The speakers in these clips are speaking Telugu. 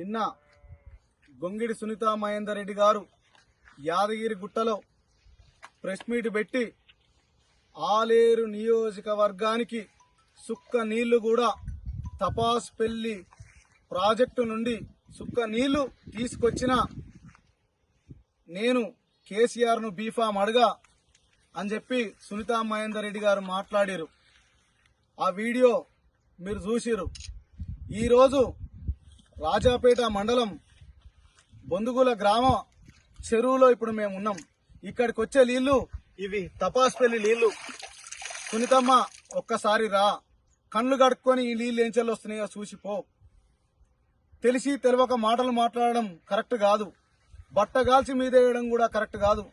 నిన్న గొంగిడి సునీత మహేందర్ రెడ్డి గారు యాదగిరి గుట్టలో ప్రెస్ మీట్ పెట్టి ఆలేరు నియోజకవర్గానికి సుక్క నీళ్లు కూడా తపాస్పల్లి ప్రాజెక్టు నుండి సుక్క నీళ్లు తీసుకొచ్చిన నేను కేసీఆర్ను బీఫామ్ అడగా అని చెప్పి సునీత మహేందర్ రెడ్డి గారు మాట్లాడారు. ఆ వీడియో మీరు చూసిరు. ఈరోజు రాజాపేట మండలం బొందుగుల గ్రామ చెరువులో ఇప్పుడు మేము ఉన్నాం. ఇక్కడికి వచ్చే నీళ్లు ఇవి తపాస్పల్లి నీళ్లు. సునీతమ్మ ఒక్కసారి రా, కళ్ళు కడుక్కొని ఈ నీళ్లు ఏం చెల్లొస్తున్నాయో చూసిపో. తెలిసి తెలియక మాటలు మాట్లాడడం కరెక్ట్ కాదు. బట్టగాల్చి మీద వేయడం కూడా కరెక్ట్ కాదు.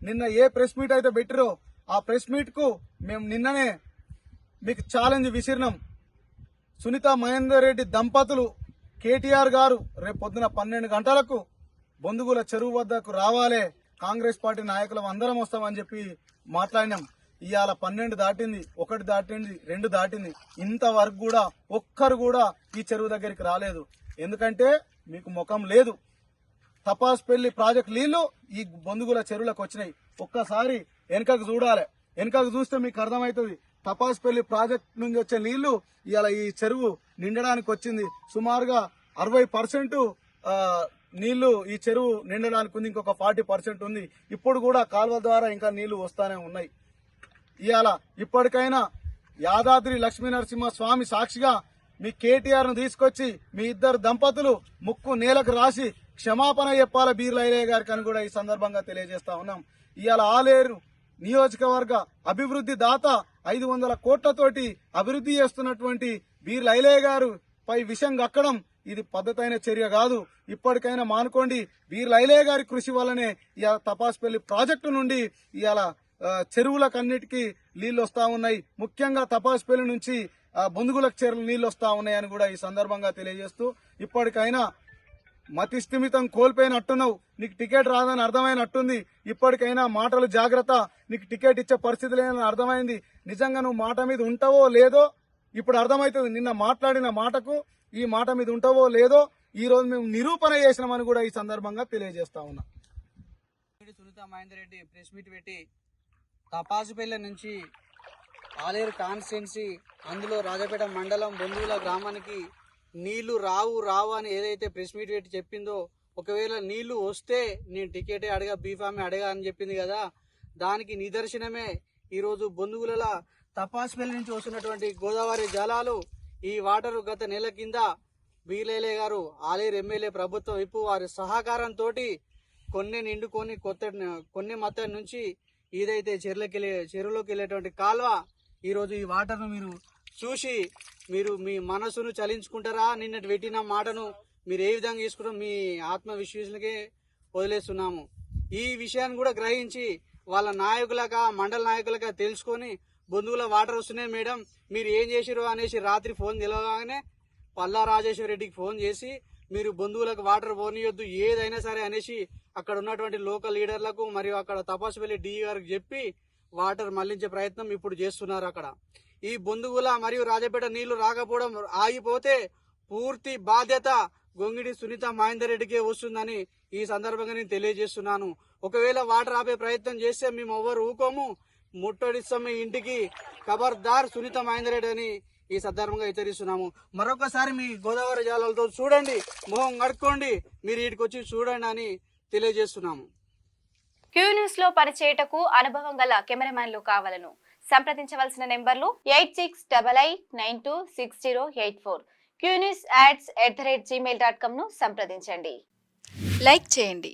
నిన్న ఏ ప్రెస్ మీట్ అయితే పెట్టిరో ఆ ప్రెస్ మీట్ కు మేము నిన్ననే మీకు ఛాలెంజ్ విసిరినాం. సునీత మహేందర్ రెడ్డి దంపతులు కేటీఆర్ గారు రేపు పొద్దున 12 గంటలకు బొందుగుల చెరువు వద్దకు రావాలే, కాంగ్రెస్ పార్టీ నాయకులం అందరం వస్తామని చెప్పి మాట్లాడినాం. ఇవాళ 12 దాటింది, 1 దాటింది, 2 దాటింది. ఇంతవరకు కూడా ఒక్కరు కూడా ఈ చెరువు దగ్గరికి రాలేదు. ఎందుకంటే మీకు ముఖం లేదు. తపాస్పల్లి ప్రాజెక్ట్ నీళ్లు ఈ బొందుగుల చెరువులకు వచ్చినాయి. ఒక్కసారి వెనకకు చూడాలి. వెనకకు చూస్తే మీకు అర్థమవుతుంది. తపాస్పల్లి ప్రాజెక్ట్ నుంచి వచ్చే నీళ్లు ఇవాళ ఈ చెరువు నిండడానికి వచ్చింది. సుమారుగా 60% నీళ్లు ఈ చెరువు నిండడానికి ఉంది. ఇంకొక 40% ఉంది. ఇప్పుడు కూడా కాలువ ద్వారా ఇంకా నీళ్లు వస్తానే ఉన్నాయి. ఇవాళ ఇప్పటికైనా యాదాద్రి లక్ష్మీనరసింహ స్వామి సాక్షిగా మీ కేటీఆర్ ను తీసుకొచ్చి మీ ఇద్దరు దంపతులు ముక్కు నేలకు రాసి క్షమాపణ చెప్పాల బీర్ల ఐలయ్య గారికి అని కూడా ఈ సందర్భంగా తెలియజేస్తా ఉన్నాం. ఇవాళ ఆలేరు నియోజకవర్గ అభివృద్ధి దాత 500 కోట్లతోటి అభివృద్ధి చేస్తున్నటువంటి బీర్ల ఐలయ్య గారు పై విషయం కక్కడం ఇది పద్ధతైన చర్య కాదు. ఇప్పటికైనా మానుకోండి. బీర్ల ఐలయ్య గారి కృషి వల్లనే ఇవాళ తపాస్పల్లి ప్రాజెక్టు నుండి ఇవాళ చెరువులకన్నిటికీ నీళ్లు వస్తా ఉన్నాయి. ముఖ్యంగా తపాస్పల్లి నుంచి బొందుగులకు చెరువులు నీళ్లు వస్తా ఉన్నాయని కూడా ఈ సందర్భంగా తెలియజేస్తూ, ఇప్పటికైనా మతి స్థిమితం కోల్పోయినట్టున్నావు. నీకు టికెట్ రాదని అర్థమైనట్టుంది. ఇప్పటికైనా మాటలు జాగ్రత్త. నీకు టికెట్ ఇచ్చే పరిస్థితి లేదని అర్థమైంది. నిజంగా నువ్వు మాట మీద ఉంటావో లేదో ఇప్పుడు అర్థమవుతుంది. నిన్న మాట్లాడిన మాటకు ఈ మాట మీద ఉంటావో లేదో ఈ రోజు మేము నిరూపణ చేసినామని కూడా ఈ సందర్భంగా తెలియజేస్తా ఉన్నా. సునీత మహేందర్ రెడ్డి ప్రెస్ మీట్ పెట్టి తపాసుపల్లి నుంచి ఆలేరు కాన్స్టిట్యున్సీ, అందులో రాజపేట మండలం బొందుగుల గ్రామానికి నీళ్లు రావు అని ఏదైతే ప్రెస్ మీట్ పెట్టి చెప్పిందో, ఒకవేళ నీళ్లు వస్తే నేను టికెటే అడగా, బీఫామే అడగా అని చెప్పింది కదా, దానికి నిదర్శనమే ఈరోజు బొందుగుల తపాసుపల్లి నుంచి వస్తున్నటువంటి గోదావరి జలాలు. ఈ వాటరు గత నెల కింద బీర్ల గారు ఆలేరు ఎమ్మెల్యే ప్రభుత్వం వైపు వారి సహకారంతో కొన్ని నిండుకొని కొన్ని మొత్తం నుంచి ఏదైతే చెరువులోకి వెళ్ళేటువంటి కాల్వ, ఈరోజు ఈ వాటర్ను మీరు చూసి మీరు మీ మనసును చలించుకుంటారా? నిన్నటి పెట్టిన మాటను మీరు ఏ విధంగా తీసుకుంటారో మీ ఆత్మవిశ్వాసులకే వదిలేస్తున్నాము. ఈ విషయాన్ని కూడా గ్రహించి వాళ్ళ నాయకులక మండల నాయకులక తెలుసుకొని బొందుగుల వాటర్ వస్తున్నాయి మేడం, మీరు ఏం చేసిరో అనేసి రాత్రి ఫోన్ తెలవగానే పల్లా రాజేశ్వర రెడ్డికి ఫోన్ చేసి మీరు బొందుగులకు వాటర్ పోనీయొద్దు ఏదైనా సరే అనేసి అక్కడ ఉన్నటువంటి లోకల్ లీడర్లకు మరియు అక్కడ తపాసుపల్లి డిఈ గారికి చెప్పి వాటర్ మళ్లించే ప్రయత్నం ఇప్పుడు చేస్తున్నారు. అక్కడ ఈ బొందుగుల మరియు రాజపేట నీళ్లు రాకపోవడం ఆగిపోతే పూర్తి బాధ్యత గొంగిడి సునీత మహేందర్ రెడ్డికే వస్తుందని ఈ సందర్భంగా నేను తెలియజేస్తున్నాను. ఒకవేళ వాటర్ ఆపే ప్రయత్నం చేస్తే మేము ఎవ్వరు ఊకోము, ముట్టడిస్తాం మీ ఇంటికి, ఖబర్దార్ సునీత మహేందర్ రెడ్డి అని ఈ సందర్భంగా హెచ్చరిస్తున్నాము. మరొకసారి మీ గోదావరి జలాలతో చూడండి, మొహం కడుక్కోండి, మీరు వీటికి వచ్చి చూడండి అని తెలియజేస్తున్నాము. క్యూ న్యూస్ లో పనిచేయటకు అనుభవం గల కెమెరామ్యాన్లు కావాలను సంప్రదించవలసిన నెంబర్లు 8688926084. qnews@gmail.com ను సంప్రదించండి. లైక్ చేయండి.